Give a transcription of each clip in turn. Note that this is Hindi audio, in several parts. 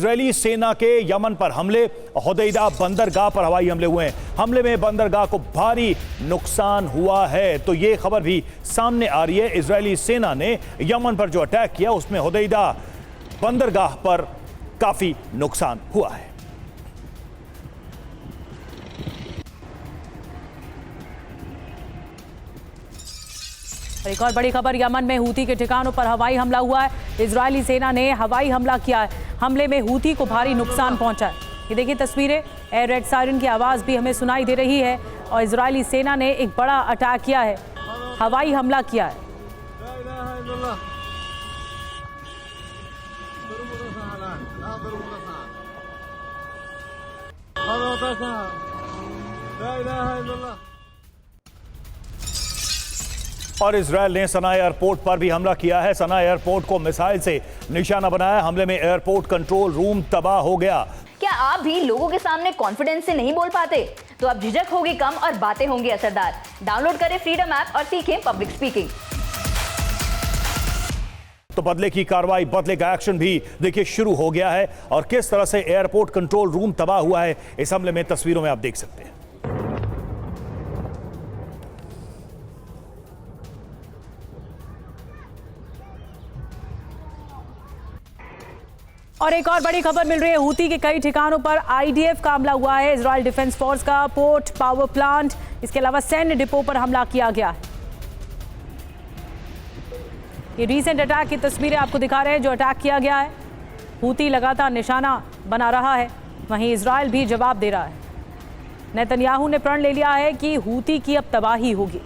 इजरायली सेना के यमन पर हमले, होदैदा बंदरगाह पर हवाई हमले हुए हैं। हमले में बंदरगाह को भारी नुकसान हुआ है। तो ये खबर भी सामने आ रही है। इजरायली सेना ने यमन पर जो अटैक किया उसमें होदैदा बंदरगाह पर काफी नुकसान हुआ है। एक और बड़ी खबर, यमन में हूती के ठिकानों पर हवाई हमला हुआ है। इजरायली सेना ने हवाई हमला किया है। हमले में हूती को भारी नुकसान पहुंचा है। ये देखिए तस्वीरें, एयर रेड सायरन की आवाज भी हमें सुनाई दे रही है और इजरायली सेना ने एक बड़ा अटैक किया है, हवाई हमला किया है। और इजरायल ने सना एयरपोर्ट पर भी हमला किया है। सना एयरपोर्ट को मिसाइल से निशाना बनाया। हमले में एयरपोर्ट कंट्रोल रूम तबाह हो गया। क्या आप भी लोगों के सामने कॉन्फिडेंस से नहीं बोल पाते? तो अब झिझक होगी कम और बातें होंगी असरदार। डाउनलोड करें फ्रीडम ऐप और सीखें पब्लिक स्पीकिंग। तो बदले की कार्रवाई, बदले का एक्शन भी देखिए शुरू हो गया है। और किस तरह से एयरपोर्ट कंट्रोल रूम तबाह हुआ है इस हमले में तस्वीरों में आप देख सकते हैं। और एक और बड़ी खबर मिल रही है, हूती के कई ठिकानों पर आईडीएफ का हमला हुआ है। इजरायल डिफेंस फोर्स का पोर्ट, पावर प्लांट, इसके अलावा सैन्य डिपो पर हमला किया गया है। ये रीसेंट अटैक की तस्वीरें आपको दिखा रहे हैं जो अटैक किया गया है। हूती लगातार निशाना बना रहा है, वहीं इजरायल भी जवाब दे रहा है। नेतन्याहू ने प्रण ले लिया है कि हूती की अब तबाही होगी।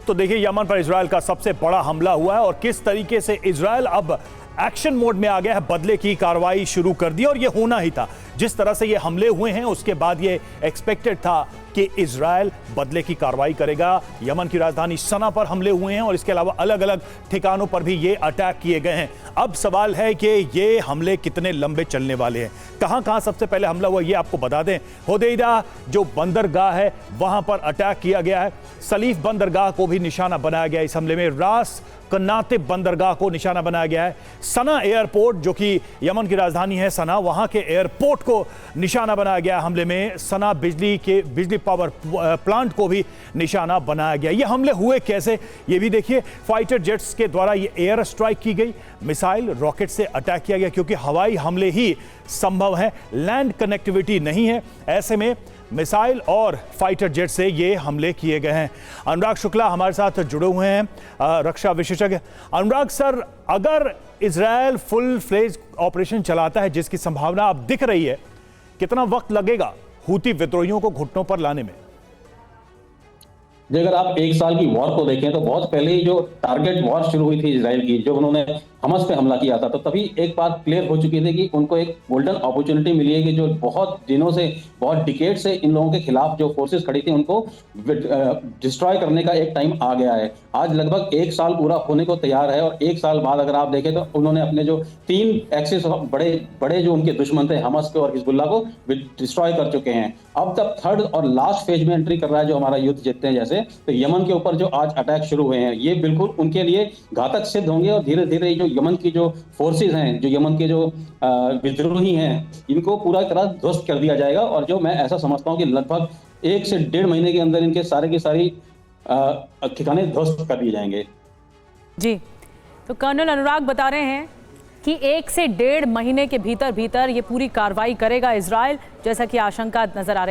तो देखिए यमन पर इजरायल का सबसे बड़ा हमला हुआ है और किस तरीके से इजरायल अब एक्शन मोड में आ गया है, बदले की कार्रवाई शुरू कर दी। और ये होना ही था। जिस तरह से ये हमले हुए हैं उसके बाद ये एक्सपेक्टेड था कि इजरायल बदले की कार्रवाई करेगा। यमन की राजधानी सना पर हमले हुए हैं और इसके अलावा अलग अलग ठिकानों पर भी ये अटैक किए गए हैं। अब सवाल है कि ये हमले कितने लंबे चलने वाले हैं। कहां कहां सबसे पहले हमला हुआ ये आपको बता दें। होदैदा जो बंदरगाह है वहां पर अटैक किया गया है। सलीफ बंदरगाह को भी निशाना बनाया गया इस हमले में। रास कन्नातिब बंदरगाह को निशाना बनाया गया है। सना एयरपोर्ट जो कि यमन की राजधानी है सना, वहां के एयरपोर्ट को निशाना बनाया गया हमले में। सना बिजली पावर प्लांट को भी निशाना बनाया गया। ये हमले हुए कैसे ये भी देखिए। फाइटर जेट्स के द्वारा ये एयर स्ट्राइक की गई, मिसाइल रॉकेट से अटैक किया गया क्योंकि हवाई हमले ही संभव है, लैंड कनेक्टिविटी नहीं है। ऐसे में मिसाइल और फाइटर जेट से ये हमले किए गए हैं। अनुराग शुक्ला हमारे साथ जुड़े हुए हैं, रक्षा विशेषज्ञ। अनुराग सर, अगर इजरायल फुल फ्लेज ऑपरेशन चलाता है जिसकी संभावना अब दिख रही है, कितना वक्त लगेगा हूती विद्रोहियों को घुटनों पर लाने में? अगर आप एक साल की वॉर को देखें तो बहुत पहले ही जो टारगेट वॉर शुरू हुई थी इजराइल की, जब उन्होंने हमस पे हमला किया था, तो तभी एक बात क्लियर हो चुकी थी कि उनको एक गोल्डन अपॉर्चुनिटी मिली है कि जो बहुत दिनों से, बहुत डिकेड से इन लोगों के खिलाफ जो फोर्सेस खड़ी थी उनको डिस्ट्रॉय करने का एक टाइम आ गया है। आज लगभग एक साल पूरा होने को तैयार है और एक साल बाद अगर आप देखें तो उन्होंने अपने जो 3 एक्सिस बड़े बड़े जो उनके दुश्मन थे, हमस को और हिजबुल्लाह को डिस्ट्रॉय कर चुके हैं। अब तक थर्ड और लास्ट फेज में एंट्री कर रहा है जो हमारा युद्ध जीतते हैं। जैसे तो यमन के ऊपर जो आज अटैक शुरू हुए हैं ये बिल्कुल उनके लिए घातक सिद्ध होंगे और धीरे धीरे जो यमन की जो फोर्सेस हैं, जो यमन के जो विद्रोही हैं, इनको पूरा तरह ध्वस्त कर दिया जाएगा। और जो मैं ऐसा समझता हूं कि लगभग 1 से 1.5 महीने के अंदर इनके सारे के सारी ठिकाने ध्वस्त कर दिए जाएंगे। जी, तो कर्नल अनुराग बता रहे हैं कि 1 से 1.5 महीने के भीतर ये पूरी कार्रवाई करेगा इजरायल, जैसा कि आशंका नजर आ रही है।